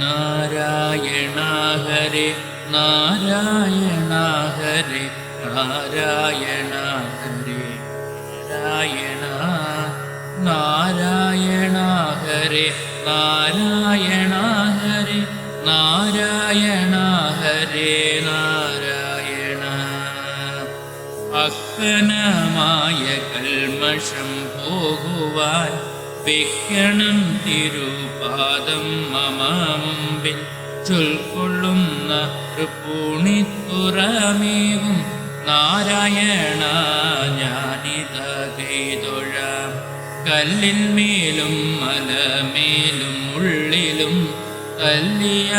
നാരായണ ഹരേ നാരായണ ഹരേ നാരായണ ഹരേ നാരായണ നാരായണ ഹരേ നാരായണ ഹരേ നാരായണ ഹരേ നാരായണ. അക്കനമായ കൽമഷം പോകുവാൻ വെക്കണം തിരുപാദം മമ മുമ്പിൽ ചൊൽക്കൊള്ളുന്ന തൃപ്പൂണിത്തുറമേവും നാരായണ ഞാനിതകൈതൊഴാം. കല്ലിന്മേലും മലമേലും ഉള്ളിലും തല്ലിയന്തകനെന്നെ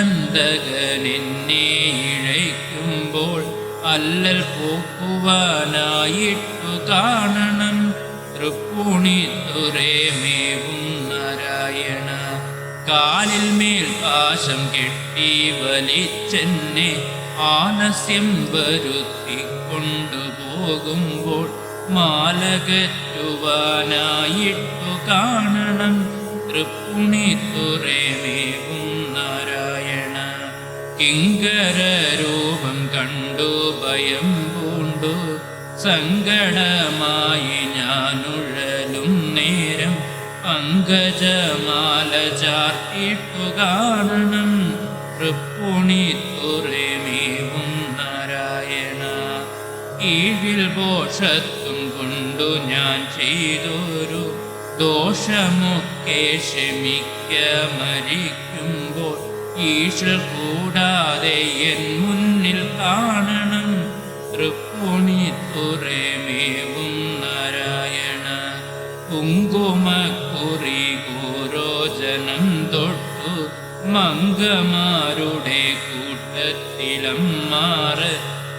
ഇഴയ്ക്കുമ്പോൾ അല്ലൽ പോക്കുവാനായിട്ടു കാണണം തൃപ്പൂണിത്തുറേമേവും നാരായണ. കാലിൽ മേൽ പാശം കെട്ടി വലിച്ചെന്നെ ആലസ്യം വരുത്തിക്കൊണ്ടുപോകുമ്പോൾ മാലകറ്റുവാനായിട്ടു കാണണം തൃപ്പൂണിത്തുറേമേവും നാരായണ. കിങ്കരരൂപം കണ്ടു ഭയം പൂണ്ടു സങ്കടമായി ഞാനുഴലും നേരം പങ്കജമാല ചാർത്തിട്ടു കാണണം തൃപ്പൂണിത്തുറേമേവും നാരായണ. കീഴിൽ ദോഷത്തും കൊണ്ടു ഞാൻ ചെയ്തൊരു ദോഷമൊക്കെ ക്ഷമിക്ക മരിക്കുമ്പോൾ ഈശ്വർ കൂടാതെ എൻ മുന്നിൽ കാണണം തൃപ്പൂണിത്തുറേമേവും നാരായണ. കുങ്കുമക്കുറി ഗോരോചനം തൊട്ടു മംഗമാരുടെ കൂട്ടത്തിലമ്മാറ്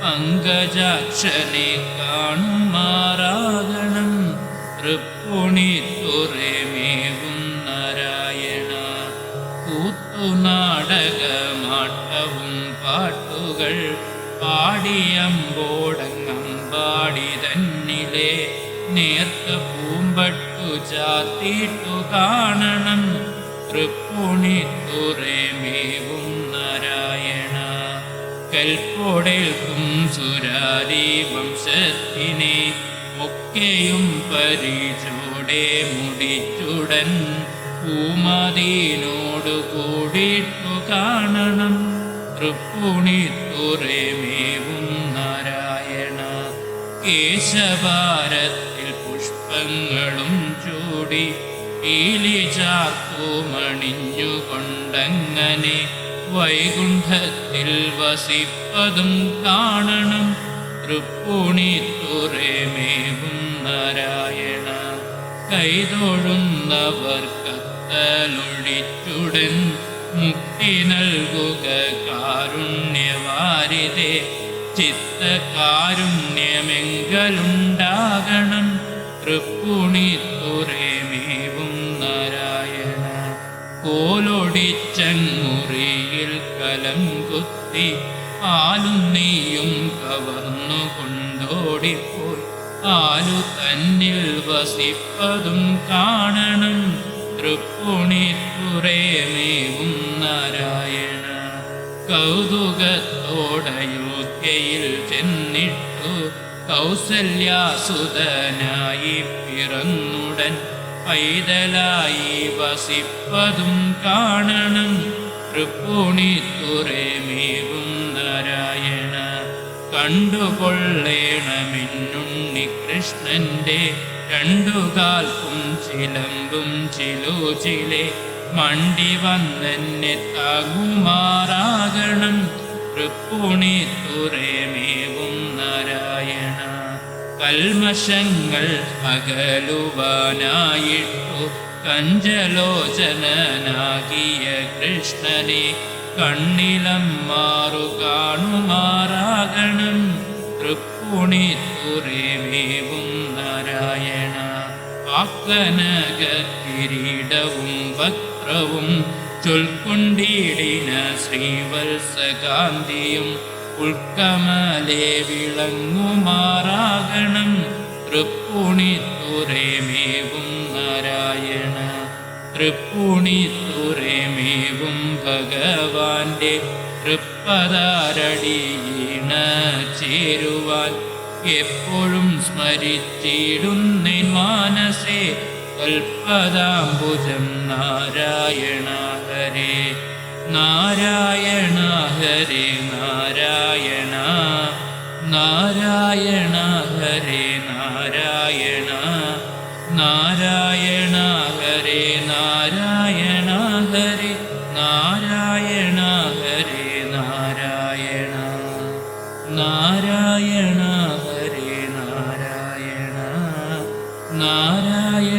പങ്കജാക്ഷനെ കാണുമാറാകണം തൃപ്പൂണിത്തുറേമേവും നാരായണ. കൂത്തുനാടകമാട്ടവും പാട്ടുകൾ പാടിയമ്പോടങ്ങമ്പാടി തന്നിലെ നേർത്ത പൂമ്പട്ടു ചാത്തിട്ടു കാണണം തൃപ്പൂണിത്തുറേമേവും നാരായണ. കൽപ്പോടേൽക്കും സുരാരി വംശത്തിനെ ഒക്കെയും പരിചോടെ മുടിച്ചുടൻ പൂമതീനോടു കൂടിയിട്ടു കാണണം തൃപ്പൂണിത്തുറേമേവും നാരായണ. കേശഭാരത്തിൽ പുഷ്പങ്ങളും ചൂടി പീലി ചാർത്തുമണിഞ്ഞുകൊണ്ടങ്ങനെ വൈകുണ്ഠത്തിൽ വസിപ്പതും കാണണം തൃപ്പൂണിത്തുറേമേവും നാരായണ. കൈതൊഴുന്നവർക്കത്തലൊഴിച്ചുടൻ മുക്തി നൽകുക കാരുണ്യവാരിതേ. ചിത്തകാരുണ്യമെങ്കലുണ്ടാകണം തൃപ്പൂണിത്തുറേമേവും നാരായണ. കോലൊടിച്ചൻമുറിയിൽ കലം കുത്തി ആലും നെയ്യും കവർന്നു കൊണ്ടോടിപ്പോയി ആലു തന്നിൽ വസിപ്പതും കാണണം തൃപ്പൂണിത്തുറേമേവും നാരായണ. കൗതുകത്തോടയോധ്യയിൽ ചെന്നിട്ടു കൗസല്യാസുതനായി പിറന്നുടൻ പൈതലായി വസിപ്പതും കാണണം തൃപ്പൂണിത്തുറേമേവും നാരായണ. കണ്ടുകൊള്ളേണമെന്നുണ്ണി കൃഷ്ണന്റെ രണ്ടുകാൽക്കും ചിലമ്പും ചിലൂചിലെ മണ്ടി വന്നെന്നെ താങ്ങുമാറാകണം തൃപ്പൂണിത്തുറേമേവും നാരായണ. കൽമഷങ്ങൾ അകലുവാനായിട്ടു കഞ്ചലോചനാകിയ കൃഷ്ണനെ കണ്ണിലമ്മാറു കാണുമാറാകണം തൃപ്പൂണിത്തുറേമേവും നാരായണ. ആക്കനക കിരീടവും വക്രവും ചൊൽക്കൊണ്ടിടിന ശ്രീവത്സകാന്തിയും ഉൾക്കമലേ വിളങ്ങുമാറാകണം തൃപ്പൂണിത്തുറേമേവും നാരായണ. തൃപ്പൂണിത്തുറേമേ മേവും ഭഗവാന്റെ തൃപ്പതാരടിയിണ ചേരുവാൻ എപ്പോഴും സ്മരിച്ചിടുന്നേൻ മാനസേ കൽപ്പതാംബുജം നാരായണ ഹരേ നാരായണ ഹരേ നാരായണ നാരായണ ഹരേ നാരായണ നാരായണ ഹരേ നാരായണ ഹരേ നാരായണ ഹരേ നാരായണ നാരായണ ഹരേ നാരായണ നാരായണ